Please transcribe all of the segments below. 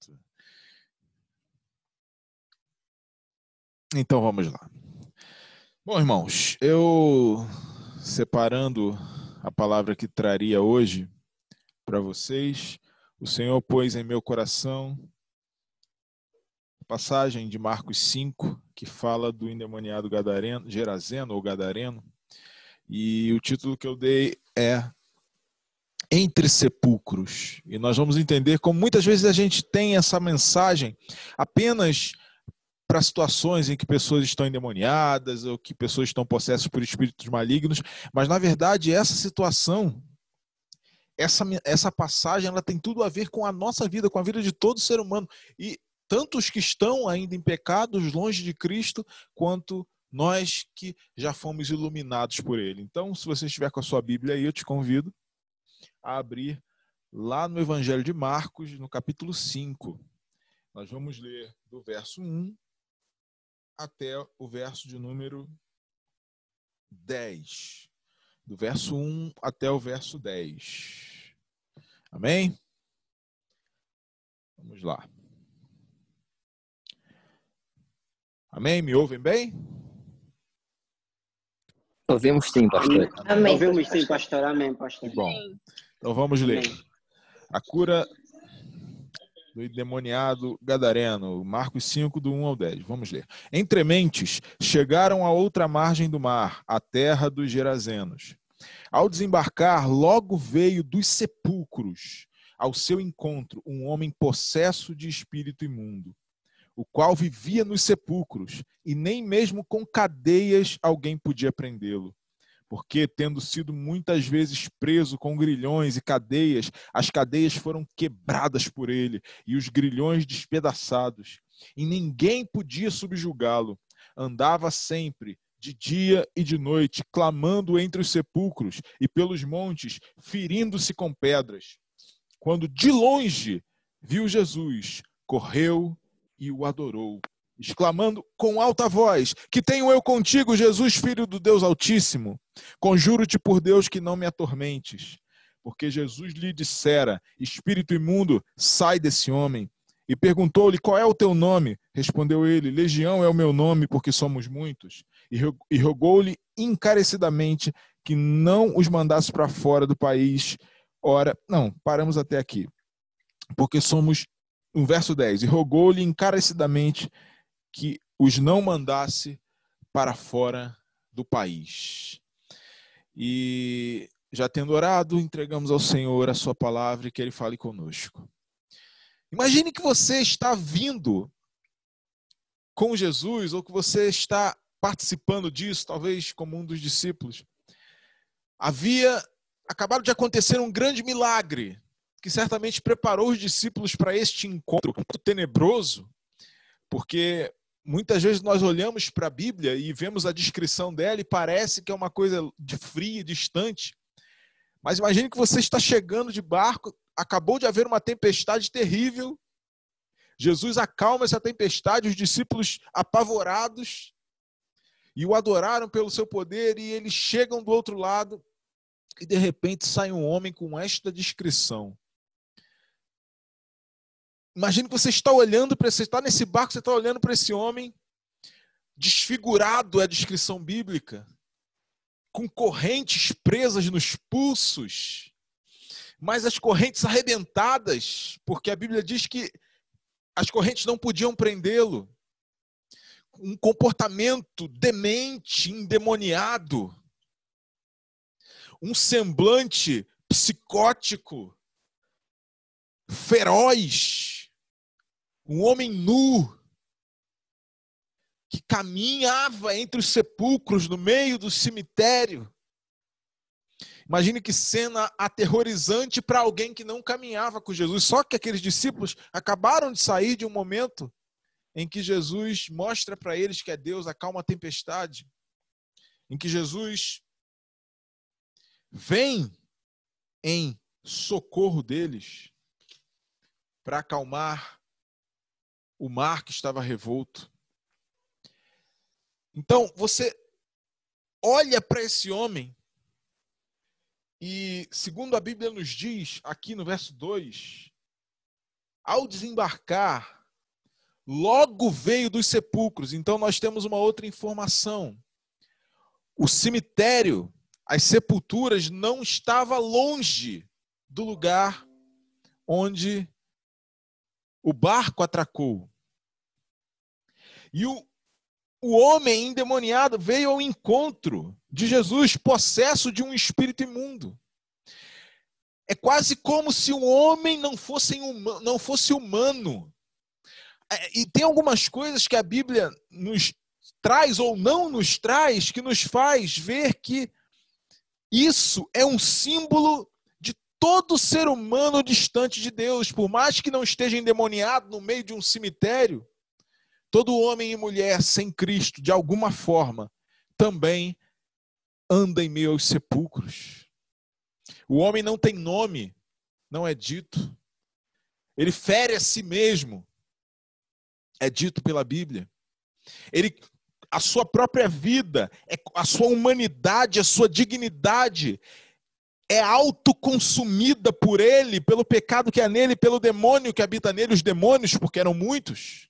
Certo. Então vamos lá. Bom, irmãos, eu separando a palavra que traria hoje para vocês, o Senhor pôs em meu coração a passagem de Marcos 5, que fala do endemoniado gadareno, Gerazeno ou Gadareno, e o título que eu dei é Entre Sepulcros. E nós vamos entender como muitas vezes a gente tem essa mensagem apenas para situações em que pessoas estão endemoniadas ou que pessoas estão possessas por espíritos malignos, mas na verdade essa situação, essa passagem, ela tem tudo a ver com a nossa vida, com a vida de todo ser humano, e tanto os que estão ainda em pecados, longe de Cristo, quanto nós que já fomos iluminados por Ele. Então, se você estiver com a sua Bíblia aí, eu te convido a abrir lá no Evangelho de Marcos, no capítulo 5. Nós vamos ler do verso 1 até o verso de número 10. Do verso 1 até o verso 10. Amém? Vamos lá. Amém? Me ouvem bem? Ouvimos sim, pastor. Amém. Ouvimos sim, pastor. Amém, pastor. Que bom. Então vamos ler. Amém. A cura do endemoniado gadareno, Marcos 5, do 1 ao 10. Vamos ler. Entre mentes, chegaram à outra margem do mar, a terra dos Gerazenos. Ao desembarcar, logo veio dos sepulcros ao seu encontro um homem possesso de espírito imundo, o qual vivia nos sepulcros, e nem mesmo com cadeias alguém podia prendê-lo. Porque, tendo sido muitas vezes preso com grilhões e cadeias, as cadeias foram quebradas por ele, e os grilhões despedaçados, e ninguém podia subjugá-lo. Andava sempre, de dia e de noite, clamando entre os sepulcros e pelos montes, ferindo-se com pedras. Quando de longe viu Jesus, correu e o adorou, exclamando com alta voz: Que tenho eu contigo, Jesus, filho do Deus Altíssimo? Conjuro-te por Deus que não me atormentes. Porque Jesus lhe dissera: Espírito imundo, sai desse homem. E perguntou-lhe: Qual é o teu nome? Respondeu ele: Legião é o meu nome, porque somos muitos. E rogou-lhe encarecidamente que não os mandasse para fora do país. Ora, não, paramos até aqui. Porque somos, no verso 10, e rogou-lhe encarecidamente que os não mandasse para fora do país. E já tendo orado, entregamos ao Senhor a sua palavra e que Ele fale conosco. Imagine que você está vindo com Jesus, ou que você está participando disso, talvez como um dos discípulos. Havia acabado de acontecer um grande milagre, que certamente preparou os discípulos para este encontro muito tenebroso, porque muitas vezes nós olhamos para a Bíblia e vemos a descrição dela e parece que é uma coisa de fria, distante. Mas imagine que você está chegando de barco, acabou de haver uma tempestade terrível. Jesus acalma essa tempestade, os discípulos apavorados e o adoraram pelo seu poder, e eles chegam do outro lado e de repente sai um homem com esta descrição. Imagine que você está olhando para você está nesse barco, você está olhando para esse homem desfigurado, é a descrição bíblica, com correntes presas nos pulsos, mas as correntes arrebentadas, porque a Bíblia diz que as correntes não podiam prendê-lo. Um comportamento demente, endemoniado, um semblante psicótico, feroz, um homem nu, que caminhava entre os sepulcros, no meio do cemitério. Imagine que cena aterrorizante para alguém que não caminhava com Jesus. Só que aqueles discípulos acabaram de sair de um momento em que Jesus mostra para eles que é Deus, acalma a tempestade, em que Jesus vem em socorro deles para acalmar o mar que estava revolto. Então, você olha para esse homem e, segundo a Bíblia nos diz, aqui no verso 2, ao desembarcar, logo veio dos sepulcros. Então nós temos uma outra informação. O cemitério, as sepulturas, não estava longe do lugar onde o barco atracou. E o homem endemoniado veio ao encontro de Jesus, possesso de um espírito imundo. É quase como se o homem não fosse humano. E tem algumas coisas que a Bíblia nos traz ou não nos traz, que nos faz ver que isso é um símbolo de todo ser humano distante de Deus. Por mais que não esteja endemoniado no meio de um cemitério, todo homem e mulher sem Cristo, de alguma forma, também anda em meio aos sepulcros. O homem não tem nome, não é dito. Ele fere a si mesmo, é dito pela Bíblia. A sua própria vida, a sua humanidade, a sua dignidade é autoconsumida por ele, pelo pecado que há nele, pelo demônio que habita nele, os demônios, porque eram muitos.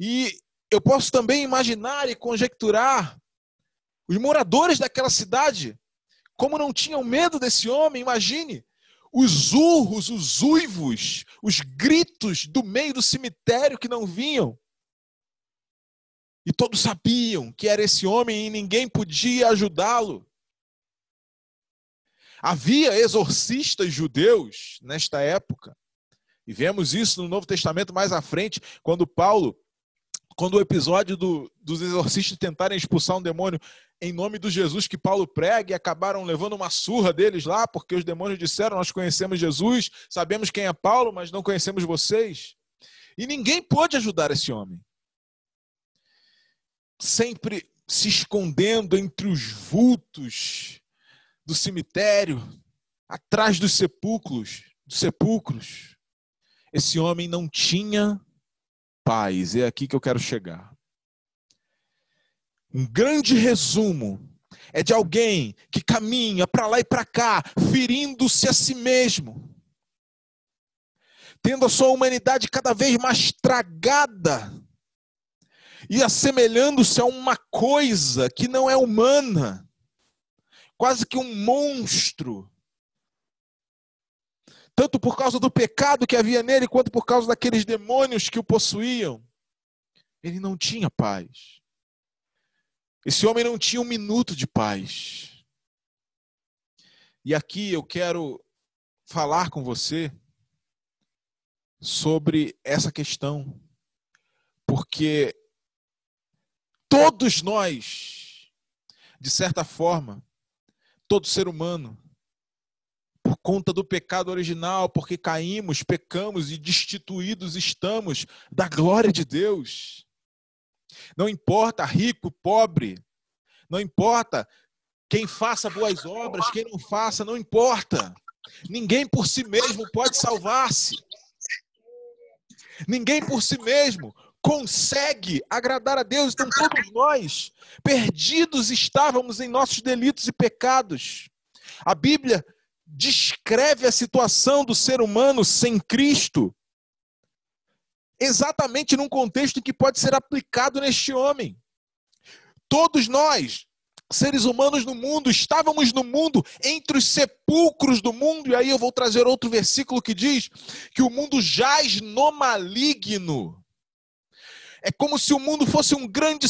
E eu posso também imaginar e conjecturar os moradores daquela cidade, como não tinham medo desse homem. Imagine os urros, os uivos, os gritos do meio do cemitério que não vinham. E todos sabiam que era esse homem e ninguém podia ajudá-lo. Havia exorcistas judeus nesta época. E vemos isso no Novo Testamento mais à frente, quando o episódio dos exorcistas tentarem expulsar um demônio em nome do Jesus que Paulo prega, e acabaram levando uma surra deles lá, porque os demônios disseram: nós conhecemos Jesus, sabemos quem é Paulo, mas não conhecemos vocês. E ninguém pôde ajudar esse homem. Sempre se escondendo entre os vultos do cemitério, atrás dos sepulcros. Esse homem não tinha paz. É aqui que eu quero chegar. Um grande resumo é de alguém que caminha para lá e para cá, ferindo-se a si mesmo, tendo a sua humanidade cada vez mais tragada e assemelhando-se a uma coisa que não é humana, quase que um monstro, tanto por causa do pecado que havia nele, quanto por causa daqueles demônios que o possuíam. Ele não tinha paz. Esse homem não tinha um minuto de paz. E aqui eu quero falar com você sobre essa questão, porque todos nós, de certa forma, todo ser humano, por conta do pecado original, porque caímos, pecamos e destituídos estamos da glória de Deus. Não importa rico, pobre, não importa quem faça boas obras, quem não faça, não importa. Ninguém por si mesmo pode salvar-se. Ninguém por si mesmo consegue agradar a Deus. Então todos nós, perdidos estávamos em nossos delitos e pecados. A Bíblia descreve a situação do ser humano sem Cristo exatamente num contexto que pode ser aplicado neste homem. Todos nós, seres humanos no mundo, estávamos no mundo, entre os sepulcros do mundo, e aí eu vou trazer outro versículo que diz que o mundo jaz no maligno. É como se o mundo fosse um grande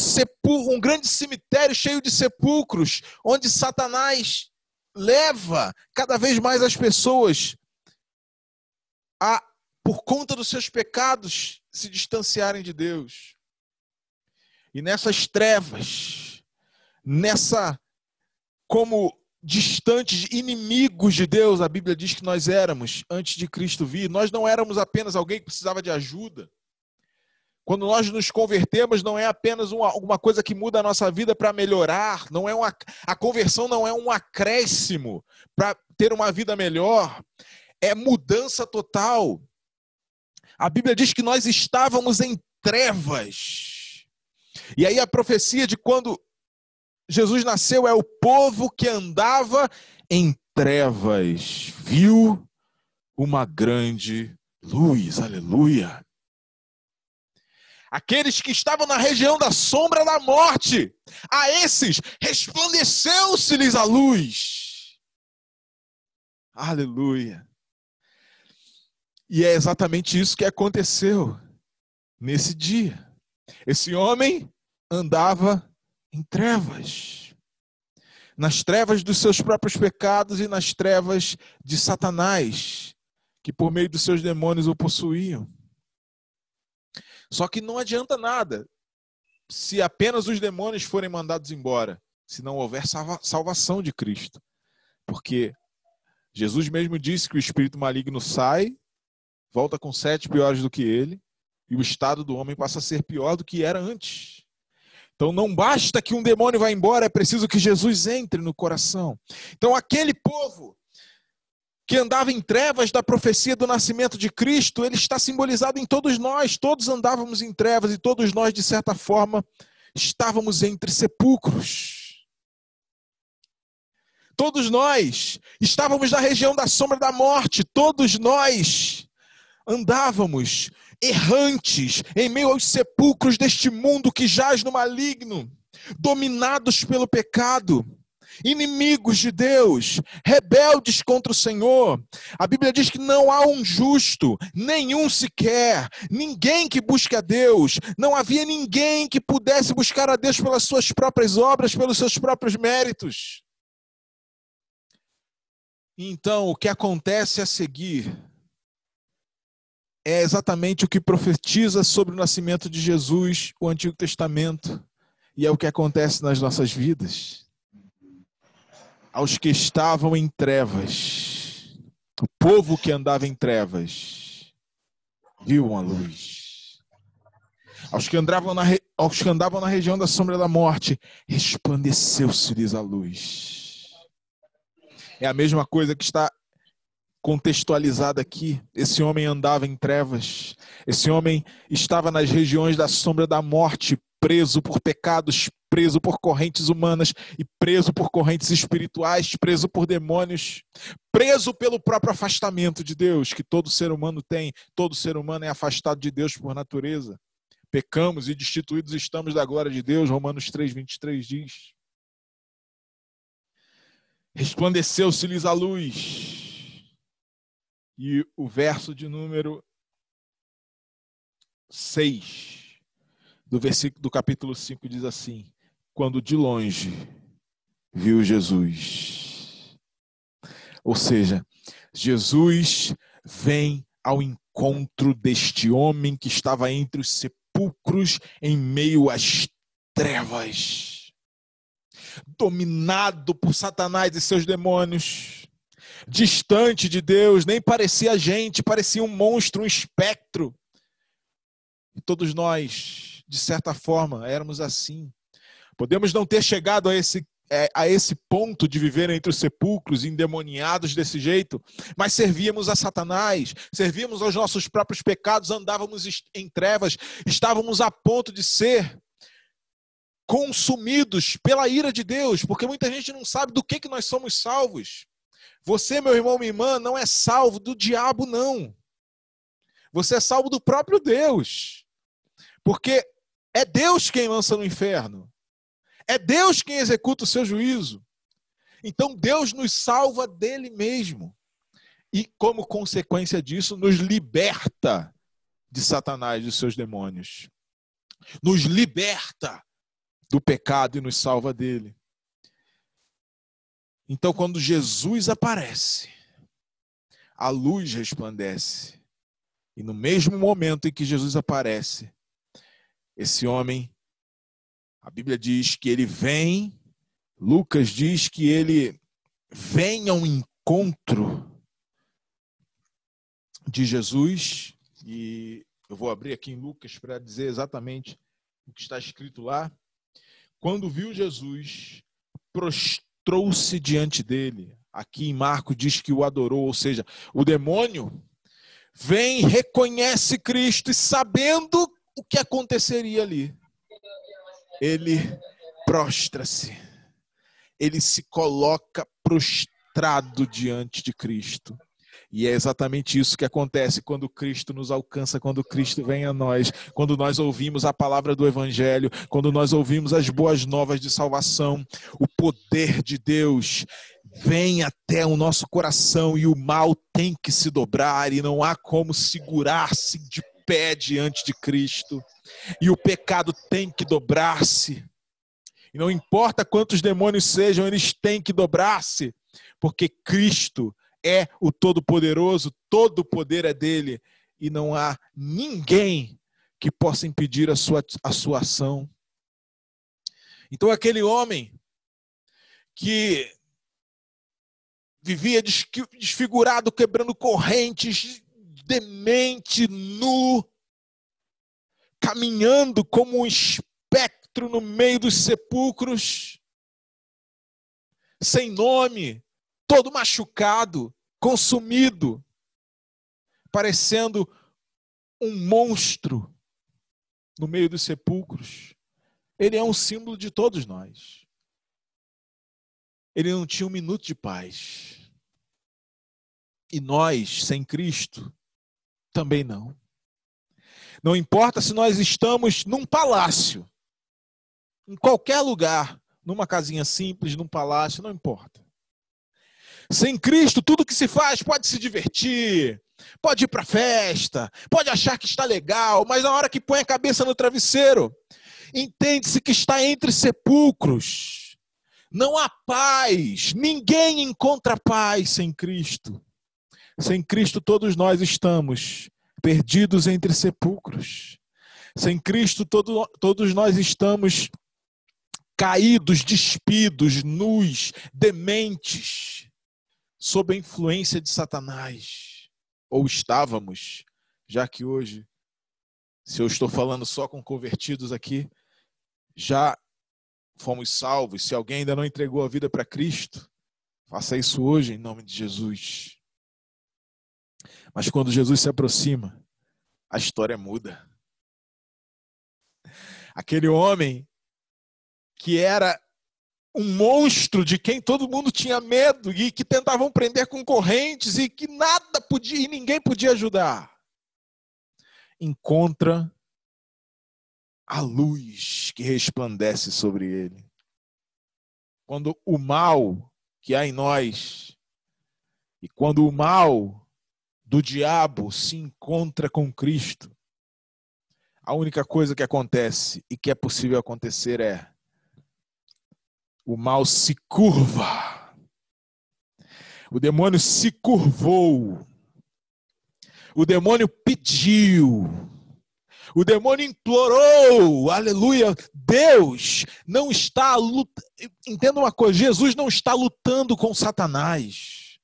cemitério cheio de sepulcros, onde Satanás leva cada vez mais as pessoas a, por conta dos seus pecados, se distanciarem de Deus. E nessas trevas, como distantes, inimigos de Deus, a Bíblia diz que nós éramos antes de Cristo vir. Nós não éramos apenas alguém que precisava de ajuda. Quando nós nos convertemos, não é apenas alguma coisa que muda a nossa vida para melhorar. A conversão não é um acréscimo para ter uma vida melhor. É mudança total. A Bíblia diz que nós estávamos em trevas. E aí a profecia de quando Jesus nasceu é o povo que andava em trevas, viu uma grande luz. Aleluia! Aqueles que estavam na região da sombra da morte, a esses resplandeceu-se-lhes a luz. Aleluia! E é exatamente isso que aconteceu nesse dia. Esse homem andava em trevas. Nas trevas dos seus próprios pecados e nas trevas de Satanás, que por meio dos seus demônios o possuíam. Só que não adianta nada se apenas os demônios forem mandados embora, se não houver salvação de Cristo. Porque Jesus mesmo disse que o espírito maligno sai, volta com 7 piores do que ele, e o estado do homem passa a ser pior do que era antes. Então não basta que um demônio vá embora, é preciso que Jesus entre no coração. Então aquele povo que andava em trevas da profecia do nascimento de Cristo, ele está simbolizado em todos nós. Todos andávamos em trevas e todos nós, de certa forma, estávamos entre sepulcros. Todos nós estávamos na região da sombra da morte. Todos nós andávamos errantes em meio aos sepulcros deste mundo que jaz no maligno, dominados pelo pecado, inimigos de Deus, rebeldes contra o Senhor. A Bíblia diz que não há um justo, nenhum sequer, ninguém que busque a Deus. Não havia ninguém que pudesse buscar a Deus pelas suas próprias obras, pelos seus próprios méritos. Então, o que acontece a seguir é exatamente o que profetiza sobre o nascimento de Jesus, o Antigo Testamento, e é o que acontece nas nossas vidas. Aos que estavam em trevas, o povo que andava em trevas, viu uma luz. Aos que andavam na região da sombra da morte, resplandeceu-se-lhes a luz. É a mesma coisa que está contextualizada aqui. Esse homem andava em trevas. Esse homem estava nas regiões da sombra da morte, preso por pecados, preso por correntes humanas e preso por correntes espirituais, preso por demônios, preso pelo próprio afastamento de Deus, que todo ser humano tem. Todo ser humano é afastado de Deus por natureza. Pecamos e destituídos estamos da glória de Deus, Romanos 3:23 diz. Resplandeceu-se-lhes a luz. E o verso de número 6 do versículo do capítulo 5 diz assim: quando de longe viu Jesus. Ou seja, Jesus vem ao encontro deste homem que estava entre os sepulcros em meio às trevas, dominado por Satanás e seus demônios, distante de Deus, nem parecia gente, parecia um monstro, um espectro. E todos nós, de certa forma, éramos assim. Podemos não ter chegado a esse ponto de viver entre os sepulcros, endemoniados desse jeito, mas servíamos a Satanás, servíamos aos nossos próprios pecados, andávamos em trevas, estávamos a ponto de ser consumidos pela ira de Deus, porque muita gente não sabe do que nós somos salvos. Você, meu irmão, minha irmã, não é salvo do diabo, não. Você é salvo do próprio Deus. Porque é Deus quem lança no inferno. É Deus quem executa o seu juízo. Então Deus nos salva dele mesmo. E como consequência disso, nos liberta de Satanás e dos seus demônios. Nos liberta do pecado e nos salva dele. Então, quando Jesus aparece, a luz resplandece. E no mesmo momento em que Jesus aparece, esse homem, a Bíblia diz que ele vem, Lucas diz que ele vem ao encontro de Jesus. E eu vou abrir aqui em Lucas para dizer exatamente o que está escrito lá. Quando viu Jesus, prostrou-se diante dele. Aqui em Marcos diz que o adorou, ou seja, o demônio vem, reconhece Cristo e sabendo o que aconteceria ali, ele prostra-se. Ele se coloca prostrado diante de Cristo. E é exatamente isso que acontece quando Cristo nos alcança, quando Cristo vem a nós, quando nós ouvimos a palavra do Evangelho, quando nós ouvimos as boas novas de salvação. O poder de Deus vem até o nosso coração e o mal tem que se dobrar e não há como segurar-se de pé diante de Cristo. E o pecado tem que dobrar-se. E não importa quantos demônios sejam, eles têm que dobrar-se, porque Cristo é o Todo-Poderoso, todo o poder é dele, e não há ninguém que possa impedir a sua ação. Então aquele homem que vivia desfigurado, quebrando correntes, demente, nu, caminhando como um espectro no meio dos sepulcros, sem nome, todo machucado, consumido, parecendo um monstro no meio dos sepulcros. Ele é um símbolo de todos nós. Ele não tinha um minuto de paz. E nós, sem Cristo, também não. Não importa se nós estamos num palácio, em qualquer lugar, numa casinha simples, num palácio, não importa. Sem Cristo, tudo que se faz pode se divertir, pode ir para festa, pode achar que está legal, mas na hora que põe a cabeça no travesseiro, entende-se que está entre sepulcros. Não há paz, ninguém encontra paz sem Cristo. Sem Cristo todos nós estamos perdidos entre sepulcros. Sem Cristo todos nós estamos caídos, despidos, nus, dementes, sob a influência de Satanás. Ou estávamos, já que hoje, se eu estou falando só com convertidos aqui, já fomos salvos. Se alguém ainda não entregou a vida para Cristo, faça isso hoje em nome de Jesus. Mas quando Jesus se aproxima, a história muda. Aquele homem que era um monstro de quem todo mundo tinha medo e que tentavam prender com correntes e que nada podia e ninguém podia ajudar, encontra a luz que resplandece sobre ele. Quando o mal que há em nós e quando o mal do diabo se encontra com Cristo, a única coisa que acontece e que é possível acontecer é o mal se curva. O demônio se curvou. O demônio pediu. O demônio implorou. Aleluia. Deus não está lutando. Entenda uma coisa, Jesus não está lutando com Satanás.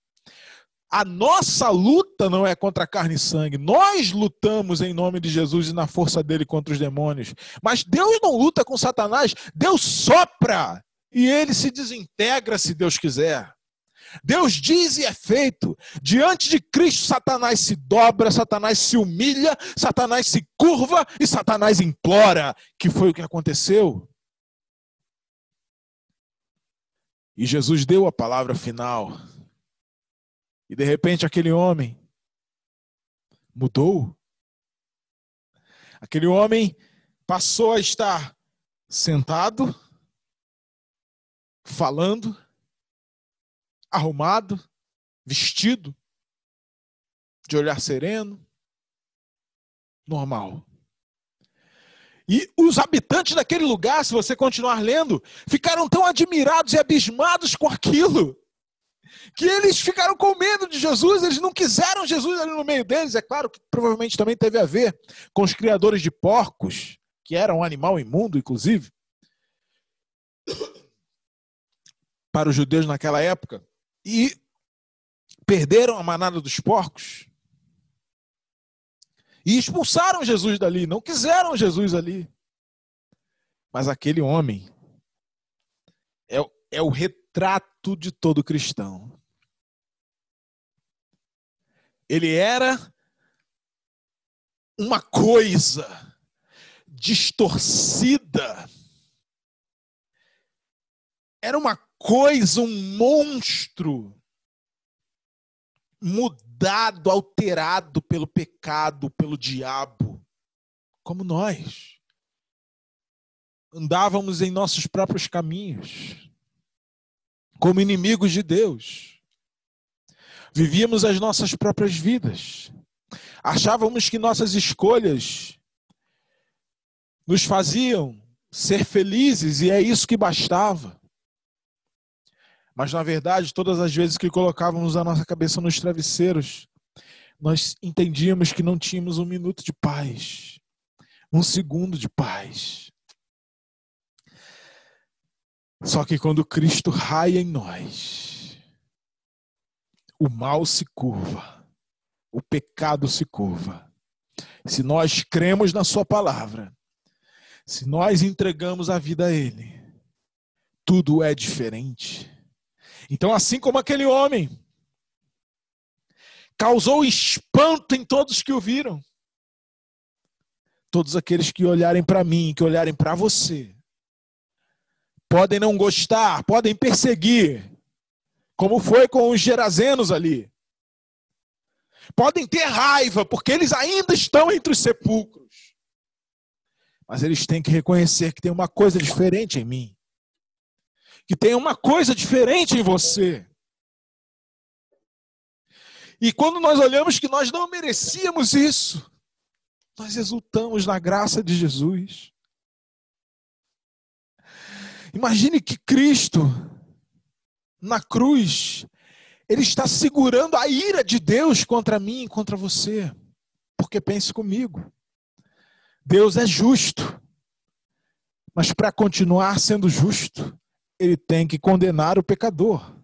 A nossa luta não é contra carne e sangue. Nós lutamos em nome de Jesus e na força dele contra os demônios. Mas Deus não luta com Satanás. Deus sopra e ele se desintegra se Deus quiser. Deus diz e é feito. Diante de Cristo, Satanás se dobra, Satanás se humilha, Satanás se curva e Satanás implora, que foi o que aconteceu. E Jesus deu a palavra final. E de repente aquele homem mudou. Aquele homem passou a estar sentado, falando, arrumado, vestido, de olhar sereno, normal. E os habitantes daquele lugar, se você continuar lendo, ficaram tão admirados e abismados com aquilo, que eles ficaram com medo de Jesus, eles não quiseram Jesus ali no meio deles. É claro que provavelmente também teve a ver com os criadores de porcos, que era um animal imundo, inclusive, para os judeus naquela época, e perderam a manada dos porcos e expulsaram Jesus dali, não quiseram Jesus ali. Mas aquele homem é o retrato de todo cristão. Ele era uma coisa distorcida, era uma coisa, um monstro, mudado, alterado pelo pecado, pelo diabo, como nós. Andávamos em nossos próprios caminhos, como inimigos de Deus. Vivíamos as nossas próprias vidas. Achávamos que nossas escolhas nos faziam ser felizes e é isso que bastava. Mas, na verdade, todas as vezes que colocávamos a nossa cabeça nos travesseiros, nós entendíamos que não tínhamos um minuto de paz, um segundo de paz. Só que quando Cristo raia em nós, o mal se curva, o pecado se curva. Se nós cremos na sua palavra, se nós entregamos a vida a Ele, tudo é diferente. Então, assim como aquele homem causou espanto em todos que o viram, todos aqueles que olharem para mim, que olharem para você, podem não gostar, podem perseguir, como foi com os gerazenos ali. Podem ter raiva, porque eles ainda estão entre os sepulcros. Mas eles têm que reconhecer que tem uma coisa diferente em mim. Que tem uma coisa diferente em você. E quando nós olhamos que nós não merecíamos isso, nós exultamos na graça de Jesus. Imagine que Cristo, na cruz, Ele está segurando a ira de Deus contra mim e contra você. Porque pense comigo, Deus é justo, mas para continuar sendo justo, Ele tem que condenar o pecador.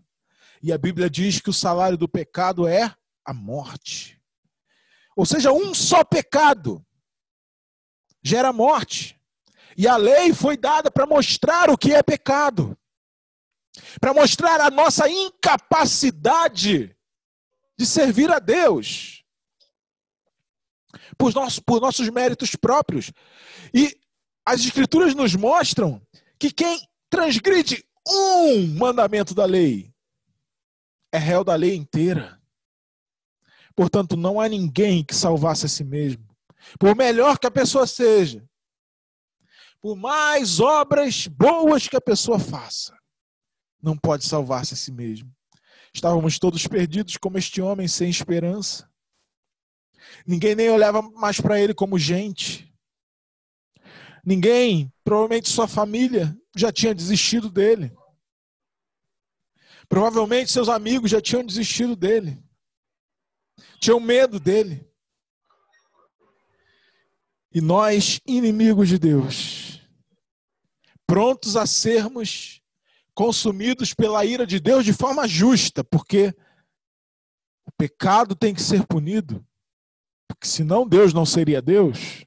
E a Bíblia diz que o salário do pecado é a morte. Ou seja, um só pecado gera morte. E a lei foi dada para mostrar o que é pecado. Para mostrar a nossa incapacidade de servir a Deus. Por nossos méritos próprios. E as Escrituras nos mostram que quem transgride um mandamento da lei é réu da lei inteira. Portanto, não há ninguém que salvasse a si mesmo. Por melhor que a pessoa seja, por mais obras boas que a pessoa faça, não pode salvar-se a si mesmo. Estávamos todos perdidos como este homem sem esperança. Ninguém nem olhava mais para ele como gente. Ninguém, provavelmente sua família, já tinha desistido dele. Provavelmente seus amigos já tinham desistido dele. Tinham medo dele. E nós, inimigos de Deus, prontos a sermos consumidos pela ira de Deus de forma justa, porque o pecado tem que ser punido, porque senão Deus não seria Deus.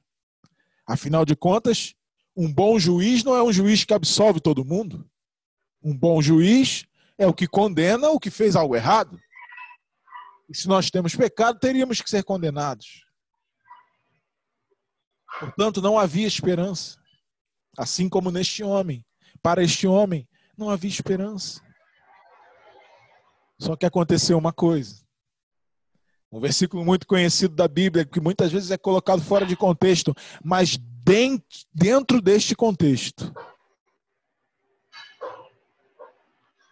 Afinal de contas, um bom juiz não é um juiz que absolve todo mundo. Um bom juiz é o que condena o que fez algo errado. E se nós temos pecado, teríamos que ser condenados. Portanto, não havia esperança. Assim como neste homem. Para este homem, não havia esperança. Só que aconteceu uma coisa. Um versículo muito conhecido da Bíblia, que muitas vezes é colocado fora de contexto, mas dentro deste contexto,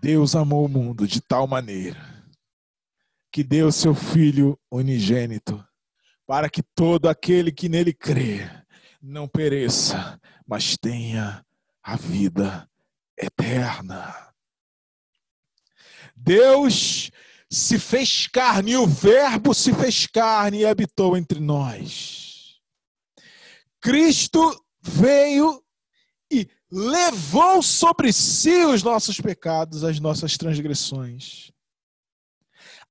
Deus amou o mundo de tal maneira que deu seu Filho unigênito, para que todo aquele que nele crê não pereça, mas tenha a vida eterna. Deus se fez carne, e o Verbo se fez carne e habitou entre nós. Cristo veio e levou sobre si os nossos pecados, as nossas transgressões.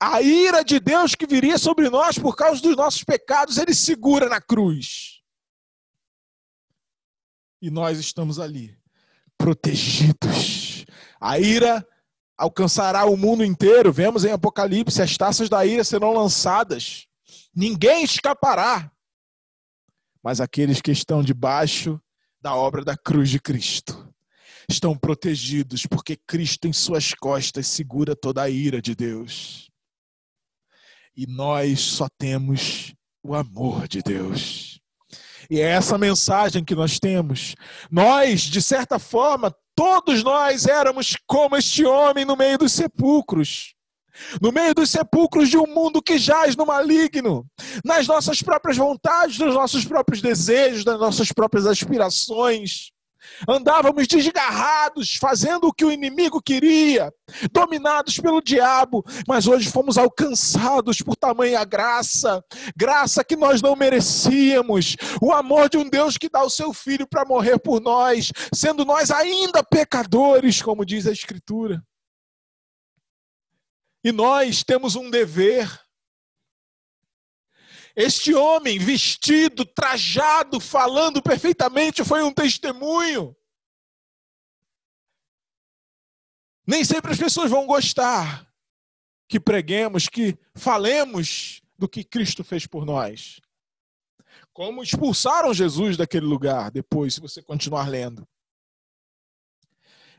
A ira de Deus que viria sobre nós por causa dos nossos pecados, Ele segura na cruz. E nós estamos ali, protegidos. A ira alcançará o mundo inteiro. Vemos em Apocalipse, as taças da ira serão lançadas. Ninguém escapará. Mas aqueles que estão debaixo da obra da cruz de Cristo estão protegidos, porque Cristo em suas costas segura toda a ira de Deus. E nós só temos o amor de Deus. E é essa mensagem que nós temos. Nós, de certa forma, todos nós éramos como este homem no meio dos sepulcros. No meio dos sepulcros de um mundo que jaz no maligno, nas nossas próprias vontades, nos nossos próprios desejos, nas nossas próprias aspirações. Andávamos desgarrados, fazendo o que o inimigo queria, dominados pelo diabo, mas hoje fomos alcançados por tamanha graça, graça que nós não merecíamos, o amor de um Deus que dá o seu Filho para morrer por nós, sendo nós ainda pecadores, como diz a Escritura. E nós temos um dever. Este homem vestido, trajado, falando perfeitamente, foi um testemunho. Nem sempre as pessoas vão gostar que preguemos, que falemos do que Cristo fez por nós. Como expulsaram Jesus daquele lugar depois, se você continuar lendo.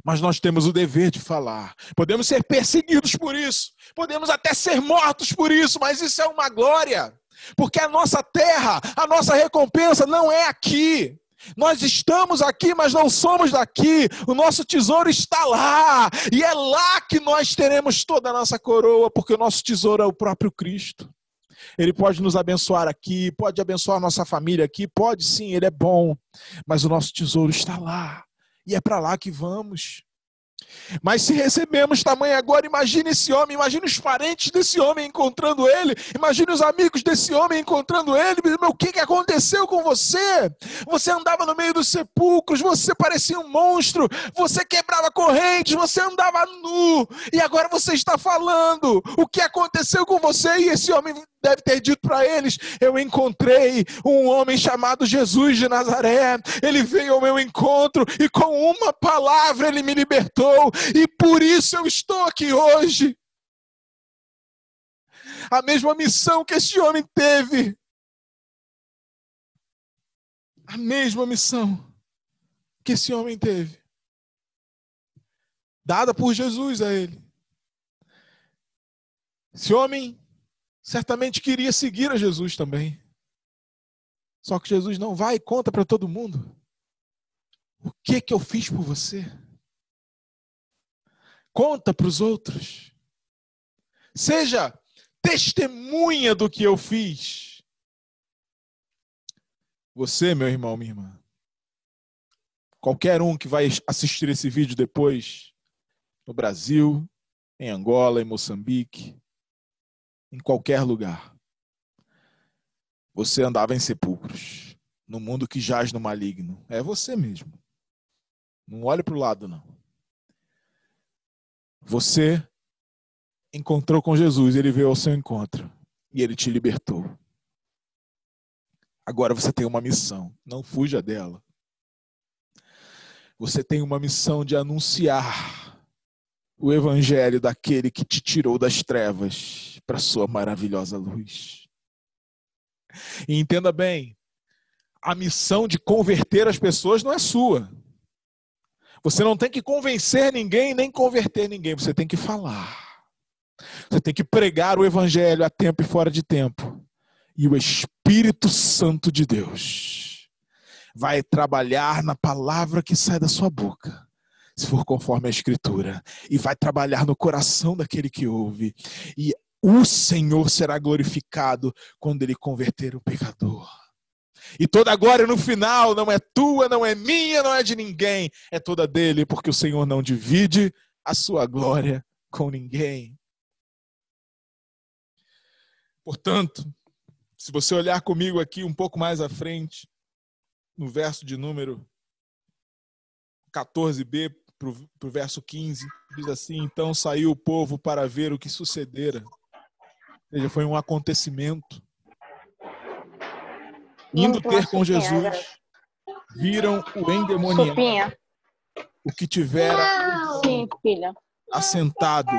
Mas nós temos o dever de falar. Podemos ser perseguidos por isso. Podemos até ser mortos por isso, mas isso é uma glória. Porque a nossa terra, a nossa recompensa não é aqui. Nós estamos aqui, mas não somos daqui. O nosso tesouro está lá. E é lá que nós teremos toda a nossa coroa, porque o nosso tesouro é o próprio Cristo. Ele pode nos abençoar aqui, pode abençoar a nossa família aqui, pode sim, ele é bom. Mas o nosso tesouro está lá. E é para lá que vamos. Mas se recebemos tamanho agora, imagine esse homem, imagine os parentes desse homem encontrando ele, imagine os amigos desse homem encontrando ele. Meu, o que aconteceu com você? Você andava no meio dos sepulcros, você parecia um monstro, você quebrava correntes, você andava nu, e agora você está falando. O que aconteceu com você? E esse homem deve ter dito para eles: eu encontrei um homem chamado Jesus de Nazaré, ele veio ao meu encontro e com uma palavra ele me libertou, e por isso eu estou aqui hoje. A mesma missão que esse homem teve, a mesma missão que esse homem teve, dada por Jesus a ele. Esse homem certamente queria seguir a Jesus também. Só que Jesus não vai e conta para todo mundo. O que eu fiz por você? Conta para os outros. Seja testemunha do que eu fiz. Você, meu irmão, minha irmã, qualquer um que vai assistir esse vídeo depois, no Brasil, em Angola, em Moçambique, em qualquer lugar, você andava em sepulcros, no mundo que jaz no maligno. É você mesmo. Não olhe para o lado, não. Você encontrou com Jesus, ele veio ao seu encontro e ele te libertou. Agora você tem uma missão, não fuja dela. Você tem uma missão de anunciar o evangelho daquele que te tirou das trevas para a sua maravilhosa luz. E entenda bem, a missão de converter as pessoas não é sua. Você não tem que convencer ninguém, nem converter ninguém. Você tem que falar. Você tem que pregar o evangelho a tempo e fora de tempo. E o Espírito Santo de Deus vai trabalhar na palavra que sai da sua boca, se for conforme a Escritura. E vai trabalhar no coração daquele que ouve. E o Senhor será glorificado quando ele converter o pecador. E toda a glória no final não é tua, não é minha, não é de ninguém. É toda dele, porque o Senhor não divide a sua glória com ninguém. Portanto, se você olhar comigo aqui um pouco mais à frente, no verso de número 14b para o verso 15, diz assim: então saiu o povo para ver o que sucedera. Ou seja, foi um acontecimento. Indo ter com Jesus, viram o endemoniado, o que tivera assentado,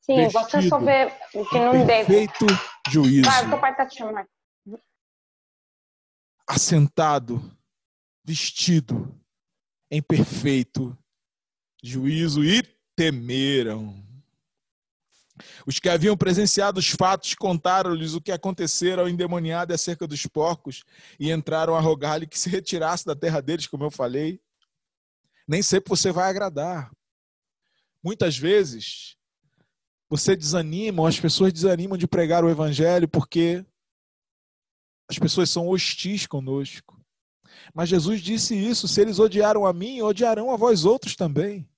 Sim, você só vê o que não deve. Perfeito juízo. Vai, teu pai tá te chamando. Assentado, vestido em perfeito juízo, e temeram. Os que haviam presenciado os fatos contaram-lhes o que acontecera ao endemoniado acerca dos porcos e entraram a rogar-lhe que se retirasse da terra deles, como eu falei. Nem sempre você vai agradar. Muitas vezes você desanima, ou as pessoas desanimam de pregar o evangelho porque as pessoas são hostis conosco. Mas Jesus disse isso: se eles odiaram a mim, odiarão a vós outros também.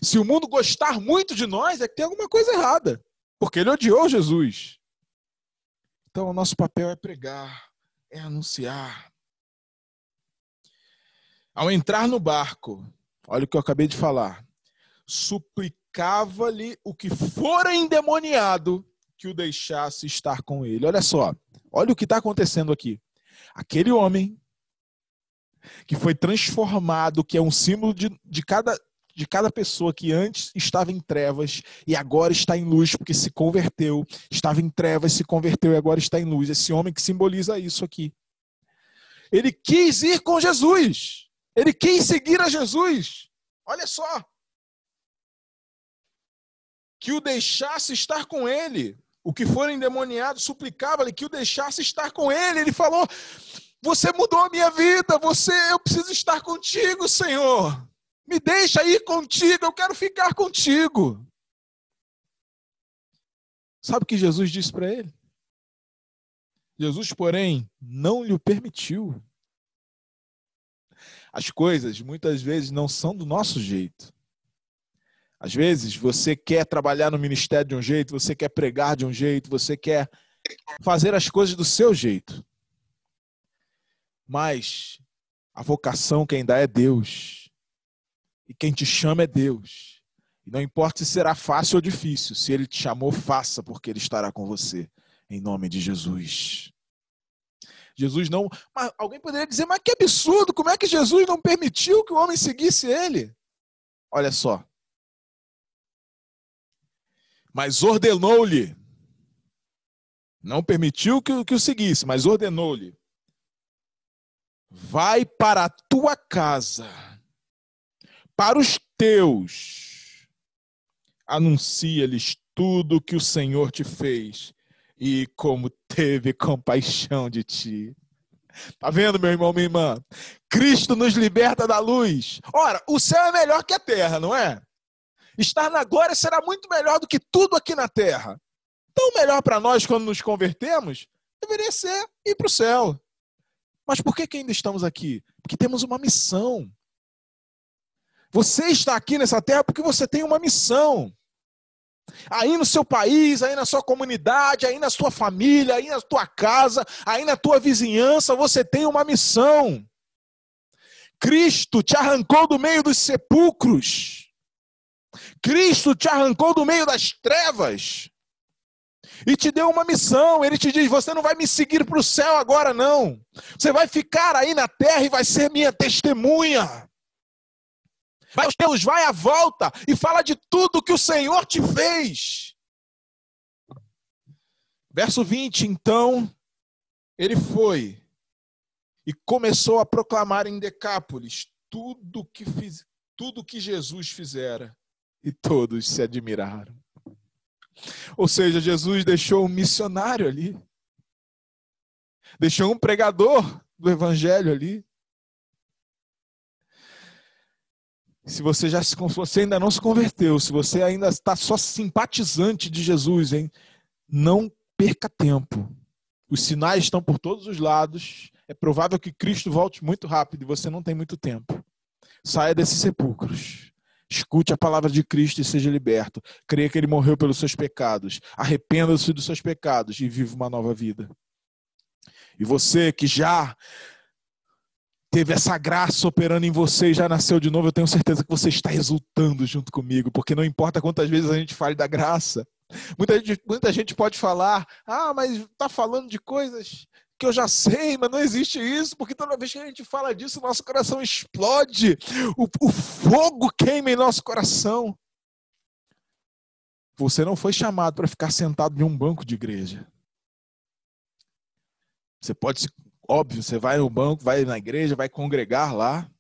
Se o mundo gostar muito de nós, é que tem alguma coisa errada, porque ele odiou Jesus. Então, o nosso papel é pregar, é anunciar. Ao entrar no barco, olha o que eu acabei de falar, suplicava-lhe o que fora endemoniado que o deixasse estar com ele. Olha só, olha o que está acontecendo aqui. Aquele homem que foi transformado, que é um símbolo de cada pessoa que antes estava em trevas e agora está em luz porque se converteu, estava em trevas, se converteu e agora está em luz. Esse homem que simboliza isso aqui. Ele quis ir com Jesus. Ele quis seguir a Jesus. Olha só. Que o deixasse estar com ele. O que for endemoniado suplicava-lhe que o deixasse estar com ele. Ele falou: você mudou a minha vida, eu preciso estar contigo, Senhor. Me deixa ir contigo, eu quero ficar contigo. Sabe o que Jesus disse para ele? Jesus, porém, não lhe permitiu. As coisas, muitas vezes, não são do nosso jeito. Às vezes, você quer trabalhar no ministério de um jeito, você quer pregar de um jeito, você quer fazer as coisas do seu jeito. Mas a vocação quem dá é Deus. E quem te chama é Deus. E não importa se será fácil ou difícil, se Ele te chamou, faça, porque Ele estará com você. Em nome de Jesus. Jesus não... Mas alguém poderia dizer, mas que absurdo, como é que Jesus não permitiu que o homem seguisse Ele? Olha só. Mas ordenou-lhe. Não permitiu que o seguisse, mas ordenou-lhe. Vai para a tua casa, para os teus, anuncia-lhes tudo o que o Senhor te fez e como teve compaixão de ti. Tá vendo, meu irmão, minha irmã? Cristo nos liberta da luz. Ora, o céu é melhor que a terra, não é? Estar na glória será muito melhor do que tudo aqui na terra. Então, o melhor para nós, quando nos convertemos, deveria ser ir para o céu. Mas por que ainda estamos aqui? Porque temos uma missão. Você está aqui nessa terra porque você tem uma missão. Aí no seu país, aí na sua comunidade, aí na sua família, aí na tua casa, aí na tua vizinhança, você tem uma missão. Cristo te arrancou do meio dos sepulcros. Cristo te arrancou do meio das trevas. E te deu uma missão. Ele te diz, você não vai me seguir para o céu agora não. Você vai ficar aí na terra e vai ser minha testemunha. Deus vai à volta e fala de tudo que o Senhor te fez. Verso 20, então, ele foi e começou a proclamar em Decápolis tudo que Jesus fizera. E todos se admiraram. Ou seja, Jesus deixou um missionário ali. Deixou um pregador do evangelho ali. Se você ainda não se converteu, se você ainda está só simpatizante de Jesus, hein? Não perca tempo. Os sinais estão por todos os lados. É provável que Cristo volte muito rápido e você não tem muito tempo. Saia desses sepulcros. Escute a palavra de Cristo e seja liberto. Creia que Ele morreu pelos seus pecados. Arrependa-se dos seus pecados e viva uma nova vida. E você que já teve essa graça operando em você e já nasceu de novo, eu tenho certeza que você está exultando junto comigo, porque não importa quantas vezes a gente fale da graça. Muita gente pode falar, mas está falando de coisas que eu já sei, mas não existe isso, porque toda vez que a gente fala disso, nosso coração explode, o fogo queima em nosso coração. Você não foi chamado para ficar sentado em um banco de igreja. Você pode, óbvio, você vai no banco, vai na igreja, vai congregar lá,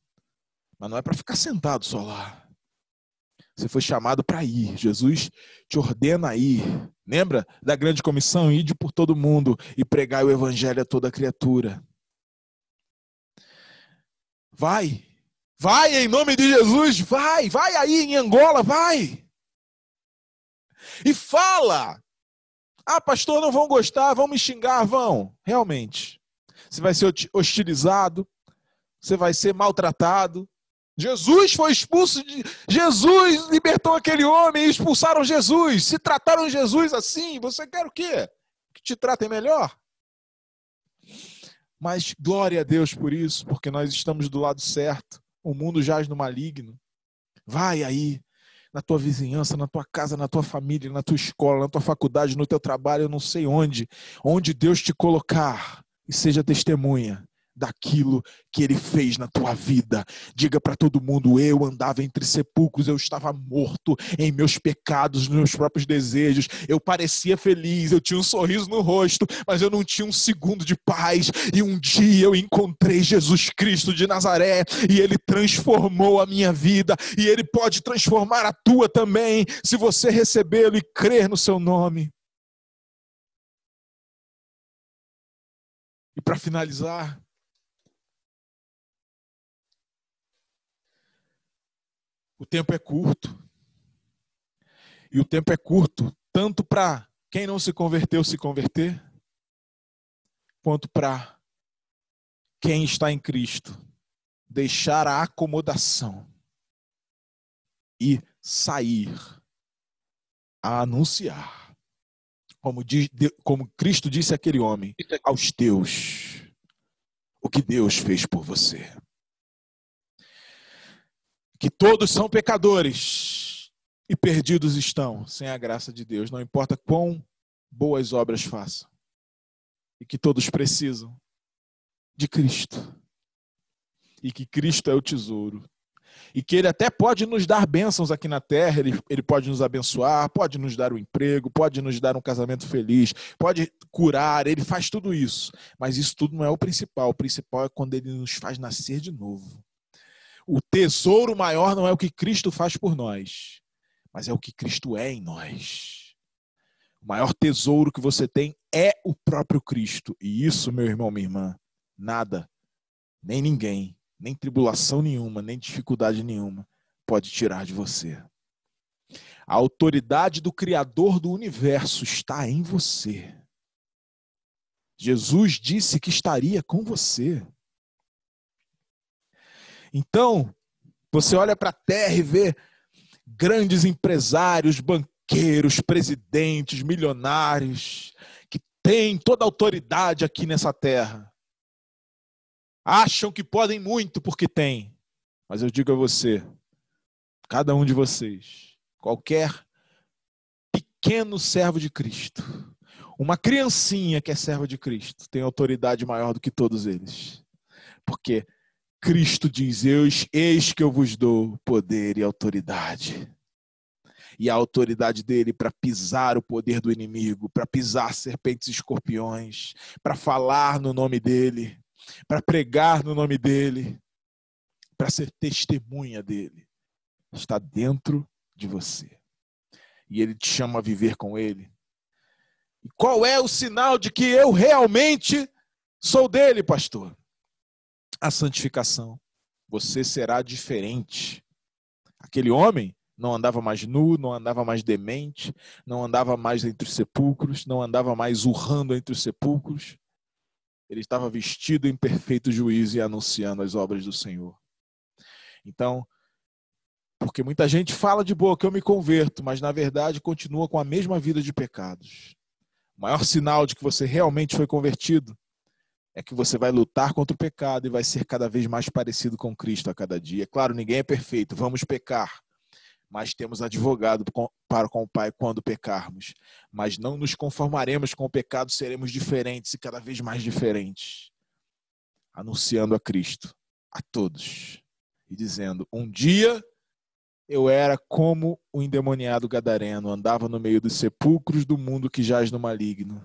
mas não é para ficar sentado só lá. Você foi chamado para ir. Jesus te ordena a ir. Lembra da grande comissão? Ide por todo mundo e pregai o evangelho a toda criatura. Vai. Vai em nome de Jesus. Vai. Vai aí em Angola. Vai. E fala. Ah, pastor, não vão gostar, vão me xingar. Vão. Realmente. Você vai ser hostilizado. Você vai ser maltratado. Jesus foi expulso, Jesus libertou aquele homem e expulsaram Jesus. Se trataram Jesus assim, você quer o quê? Que te tratem melhor? Mas glória a Deus por isso, porque nós estamos do lado certo. O mundo jaz no maligno. Vai aí, na tua vizinhança, na tua casa, na tua família, na tua escola, na tua faculdade, no teu trabalho, eu não sei onde Deus te colocar, e seja testemunha daquilo que ele fez na tua vida. Diga para todo mundo: eu andava entre sepulcros, eu estava morto em meus pecados, nos meus próprios desejos, eu parecia feliz, eu tinha um sorriso no rosto, mas eu não tinha um segundo de paz, e um dia eu encontrei Jesus Cristo de Nazaré, e ele transformou a minha vida, e ele pode transformar a tua também, se você recebê-lo e crer no seu nome. E para finalizar, o tempo é curto. E o tempo é curto tanto para quem não se converteu se converter, quanto para quem está em Cristo deixar a acomodação e sair a anunciar. Como Cristo disse àquele homem: aos teus, o que Deus fez por você. Que todos são pecadores e perdidos estão sem a graça de Deus, não importa quão boas obras façam. E que todos precisam de Cristo. E que Cristo é o tesouro. E que Ele até pode nos dar bênçãos aqui na terra, Ele pode nos abençoar, pode nos dar um emprego, pode nos dar um casamento feliz, pode curar, Ele faz tudo isso. Mas isso tudo não é o principal é quando Ele nos faz nascer de novo. O tesouro maior não é o que Cristo faz por nós, mas é o que Cristo é em nós. O maior tesouro que você tem é o próprio Cristo. E isso, meu irmão, minha irmã, nada, nem ninguém, nem tribulação nenhuma, nem dificuldade nenhuma pode tirar de você. A autoridade do Criador do universo está em você. Jesus disse que estaria com você. Então, você olha para a terra e vê grandes empresários, banqueiros, presidentes, milionários, que têm toda a autoridade aqui nessa terra. Acham que podem muito porque têm. Mas eu digo a você, cada um de vocês, qualquer pequeno servo de Cristo, uma criancinha que é serva de Cristo, tem autoridade maior do que todos eles. Porque Cristo diz: eis que eu vos dou poder e autoridade. E a autoridade dele para pisar o poder do inimigo, para pisar serpentes e escorpiões, para falar no nome dele, para pregar no nome dele, para ser testemunha dele, está dentro de você. E ele te chama a viver com ele. E qual é o sinal de que eu realmente sou dele, pastor? A santificação. Você será diferente. Aquele homem não andava mais nu, não andava mais demente, não andava mais entre os sepulcros, não andava mais urrando entre os sepulcros. Ele estava vestido em perfeito juízo e anunciando as obras do Senhor. Então, porque muita gente fala de boca, eu me converto, mas na verdade continua com a mesma vida de pecados. O maior sinal de que você realmente foi convertido é que você vai lutar contra o pecado e vai ser cada vez mais parecido com Cristo a cada dia. Claro, ninguém é perfeito, vamos pecar, mas temos advogado para com o Pai quando pecarmos. Mas não nos conformaremos com o pecado, seremos diferentes e cada vez mais diferentes. Anunciando a Cristo, a todos, e dizendo: um dia eu era como o endemoniado gadareno, andava no meio dos sepulcros do mundo que jaz no maligno.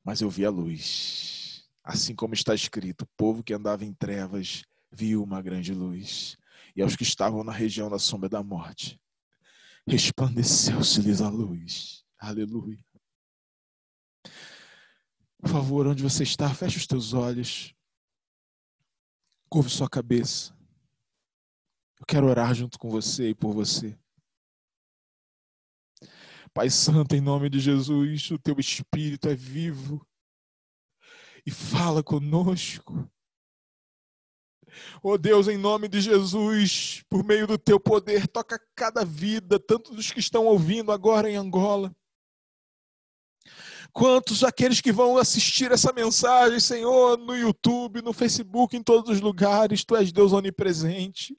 Mas eu vi a luz. Assim como está escrito: o povo que andava em trevas viu uma grande luz. e aos que estavam na região da sombra da morte, resplandeceu-se-lhes a luz. Aleluia. Por favor, onde você está, feche os teus olhos, curve sua cabeça. Eu quero orar junto com você e por você. Pai Santo, em nome de Jesus, o teu Espírito é vivo e fala conosco. Oh Deus, em nome de Jesus, por meio do teu poder, toca cada vida, tanto dos que estão ouvindo agora em Angola, quantos aqueles que vão assistir essa mensagem, Senhor, no YouTube, no Facebook, em todos os lugares. Tu és Deus onipresente.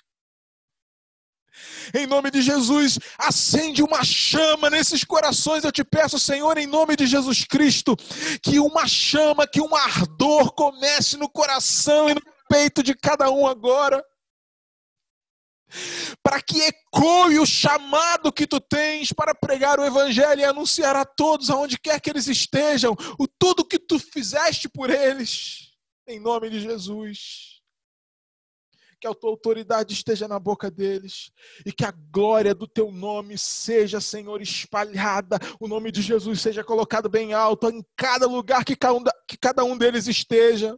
Em nome de Jesus, acende uma chama nesses corações. Eu te peço, Senhor, em nome de Jesus Cristo, que uma chama, que um ardor comece no coração e no peito de cada um agora, para que ecoe o chamado que tu tens para pregar o evangelho e anunciar a todos, aonde quer que eles estejam, tudo que tu fizeste por eles, em nome de Jesus. Que a tua autoridade esteja na boca deles e que a glória do teu nome seja, Senhor, espalhada, o nome de Jesus seja colocado bem alto em cada lugar que cada um deles esteja.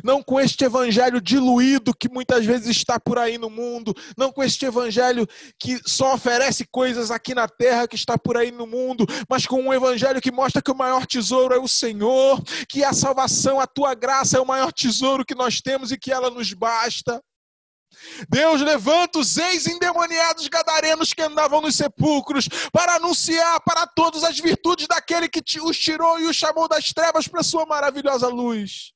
Não com este evangelho diluído que muitas vezes está por aí no mundo, não com este evangelho que só oferece coisas aqui na terra que está por aí no mundo, mas com um evangelho que mostra que o maior tesouro é o Senhor, que a salvação, a tua graça é o maior tesouro que nós temos e que ela nos basta. Deus, levanta os ex-endemoniados gadarenos que andavam nos sepulcros para anunciar para todos as virtudes daquele que os tirou e os chamou das trevas para a sua maravilhosa luz.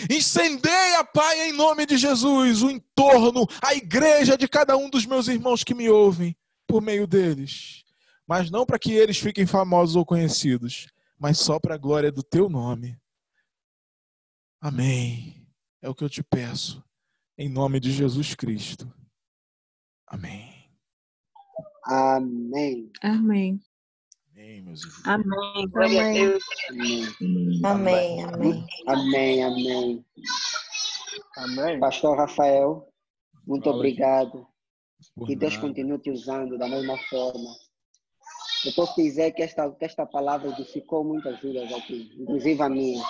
Incendeia, Pai, em nome de Jesus, o entorno, a igreja de cada um dos meus irmãos que me ouvem por meio deles. Mas não para que eles fiquem famosos ou conhecidos, mas só para a glória do teu nome. Amém. É o que eu te peço, em nome de Jesus Cristo. Amém. Amém. Amém. Amém, meus irmãos. Amém. Glória a Deus. Amém. Amém. Amém. Pastor Rafael, muito obrigado. Que Deus continue te usando da mesma forma. Eu posso dizer que esta palavra edificou muitas vidas aqui, inclusive a minha.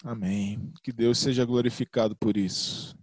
Amém. Que Deus seja glorificado por isso.